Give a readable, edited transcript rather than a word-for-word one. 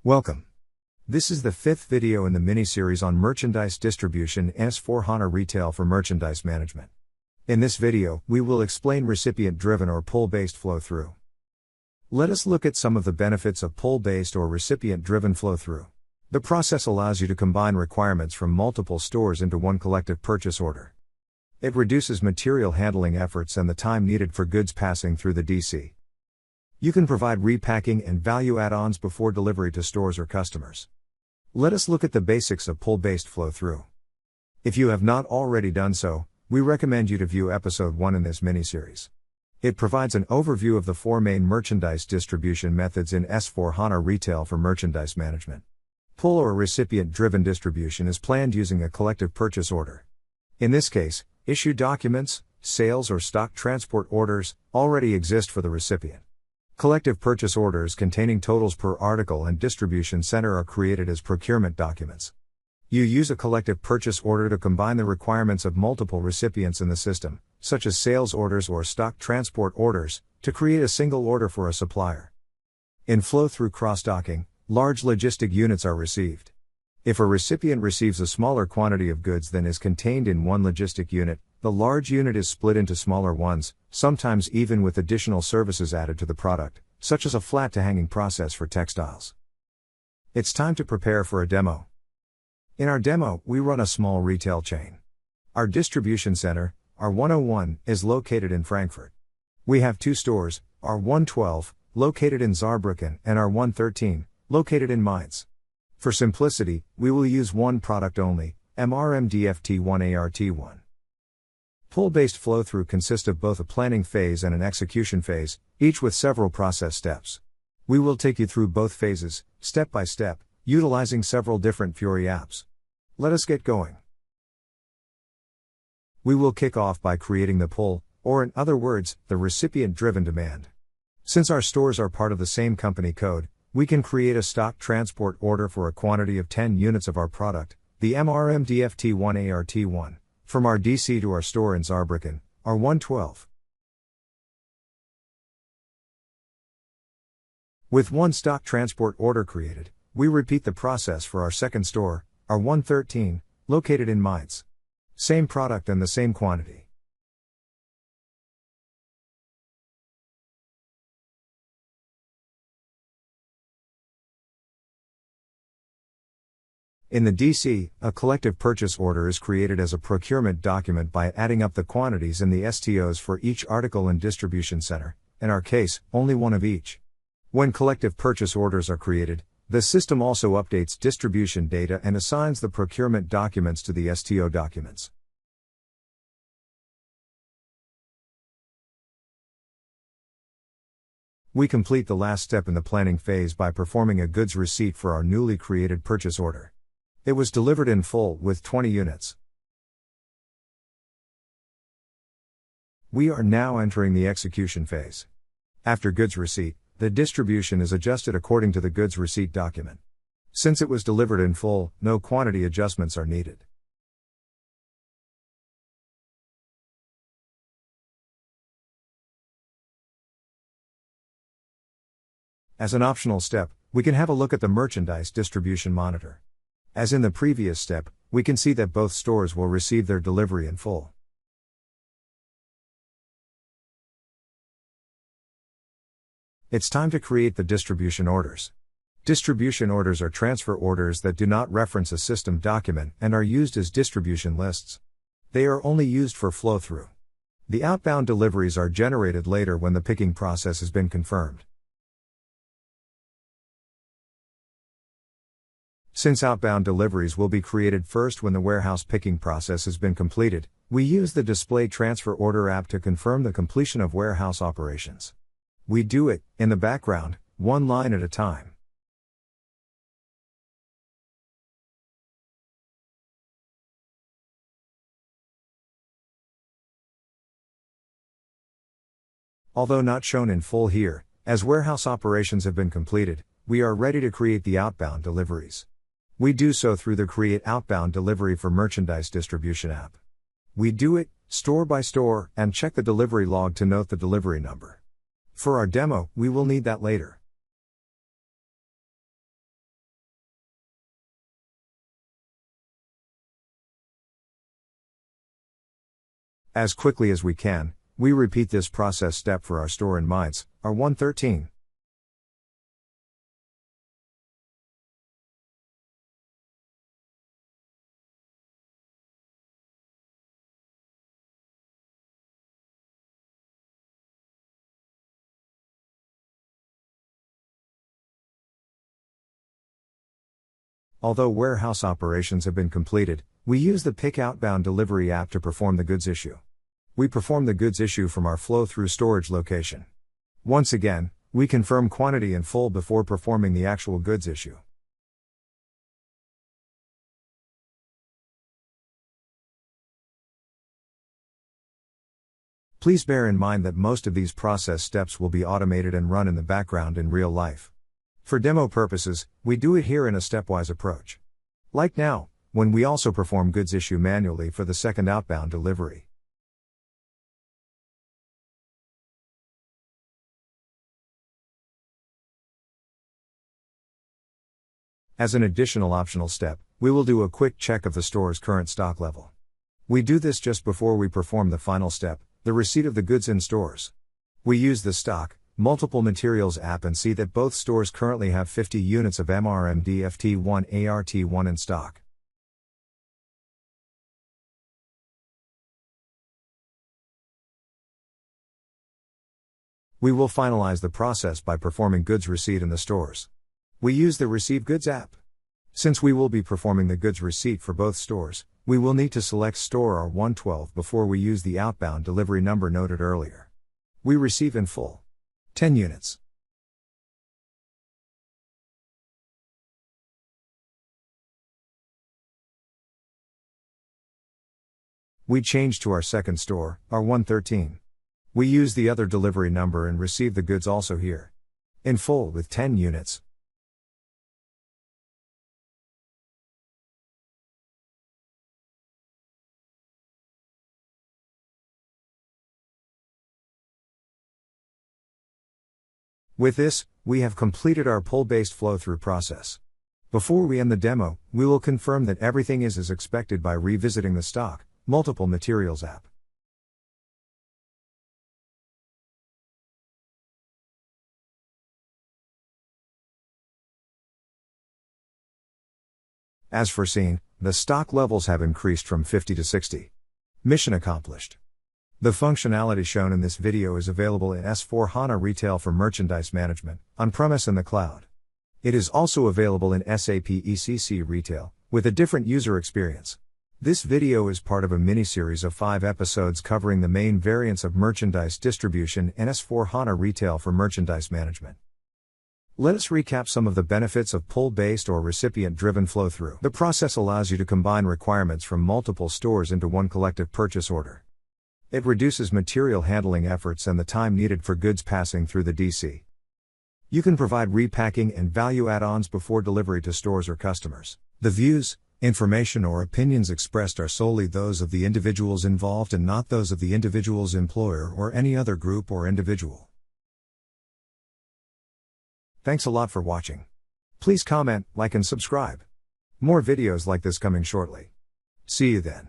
Welcome. This is the fifth video in the mini-series on merchandise distribution in S/4HANA Retail for Merchandise Management. In this video, we will explain recipient-driven or pull-based flow-through. Let us look at some of the benefits of pull-based or recipient-driven flow-through. The process allows you to combine requirements from multiple stores into one collective purchase order. It reduces material handling efforts and the time needed for goods passing through the DC. You can provide repacking and value add-ons before delivery to stores or customers. Let us look at the basics of pull-based flow-through. If you have not already done so, we recommend you to view episode 1 in this mini-series. It provides an overview of the four main merchandise distribution methods in S/4HANA Retail for Merchandise Management. Pull or recipient-driven distribution is planned using a collective purchase order. In this case, issue documents, sales or stock transport orders, already exist for the recipient. Collective purchase orders containing totals per article and distribution center are created as procurement documents. You use a collective purchase order to combine the requirements of multiple recipients in the system, such as sales orders or stock transport orders, to create a single order for a supplier. In flow-through cross-docking, large logistic units are received. If a recipient receives a smaller quantity of goods than is contained in one logistic unit, the large unit is split into smaller ones, sometimes even with additional services added to the product, such as a flat-to-hanging process for textiles. It's time to prepare for a demo. In our demo, we run a small retail chain. Our distribution center, R101, is located in Frankfurt. We have two stores, R112, located in Saarbrücken, and R113, located in Mainz. For simplicity, we will use one product only, MRMDFT1ART1. Pull-based flow-through consists of both a planning phase and an execution phase, each with several process steps. We will take you through both phases, step by step, utilizing several different Fiori apps. Let us get going. We will kick off by creating the pull, or in other words, the recipient-driven demand. Since our stores are part of the same company code, we can create a stock transport order for a quantity of 10 units of our product, the MRMDFT1ART1. From our DC to our store in Saarbrücken, R112. With one stock transport order created, we repeat the process for our second store, R113, located in Mainz. Same product and the same quantity. In the DC, a collective purchase order is created as a procurement document by adding up the quantities and the STOs for each article and distribution center, in our case, only one of each. When collective purchase orders are created, the system also updates distribution data and assigns the procurement documents to the STO documents. We complete the last step in the planning phase by performing a goods receipt for our newly created purchase order. It was delivered in full with 20 units. We are now entering the execution phase. After goods receipt, the distribution is adjusted according to the goods receipt document. Since it was delivered in full, no quantity adjustments are needed. As an optional step, we can have a look at the merchandise distribution monitor. As in the previous step, we can see that both stores will receive their delivery in full. It's time to create the distribution orders. Distribution orders are transfer orders that do not reference a system document and are used as distribution lists. They are only used for flow-through. The outbound deliveries are generated later when the picking process has been confirmed. Since outbound deliveries will be created first when the warehouse picking process has been completed, we use the Display Transfer Order app to confirm the completion of warehouse operations. We do it, in the background, one line at a time. Although not shown in full here, as warehouse operations have been completed, we are ready to create the outbound deliveries. We do so through the Create Outbound Delivery for Merchandise Distribution app. We do it, store by store, and check the delivery log to note the delivery number. For our demo, we will need that later. As quickly as we can, we repeat this process step for our store in Mainz, our 113. Although warehouse operations have been completed, we use the Pick Outbound Delivery app to perform the goods issue. We perform the goods issue from our flow-through storage location. Once again, we confirm quantity in full before performing the actual goods issue. Please bear in mind that most of these process steps will be automated and run in the background in real life. For demo purposes, we do it here in a stepwise approach. Like now, when we also perform goods issue manually for the second outbound delivery. As an additional optional step, we will do a quick check of the store's current stock level. We do this just before we perform the final step, the receipt of the goods in stores. We use the Stock, Multiple Materials app and see that both stores currently have 50 units of MRMDFT1 ART1 in stock. We will finalize the process by performing goods receipt in the stores. We use the Receive Goods app. Since we will be performing the goods receipt for both stores, we will need to select store R112 before we use the outbound delivery number noted earlier. We receive in full 10 units. We change to our second store, R113. We use the other delivery number and receive the goods also here. In full with 10 units. With this, we have completed our pull-based flow-through process. Before we end the demo, we will confirm that everything is as expected by revisiting the Stock, Multiple Materials app. As foreseen, the stock levels have increased from 50 to 60. Mission accomplished. The functionality shown in this video is available in S/4HANA Retail for Merchandise Management, on-premise and the cloud. It is also available in SAP ECC Retail, with a different user experience. This video is part of a mini-series of 5 episodes covering the main variants of merchandise distribution and S/4HANA Retail for Merchandise Management. Let us recap some of the benefits of pull-based or recipient-driven flow-through. The process allows you to combine requirements from multiple stores into one collective purchase order. It reduces material handling efforts and the time needed for goods passing through the DC. You can provide repacking and value add-ons before delivery to stores or customers. The views, information or opinions expressed are solely those of the individuals involved and not those of the individual's employer or any other group or individual. Thanks a lot for watching. Please comment, like and subscribe. More videos like this coming shortly. See you then.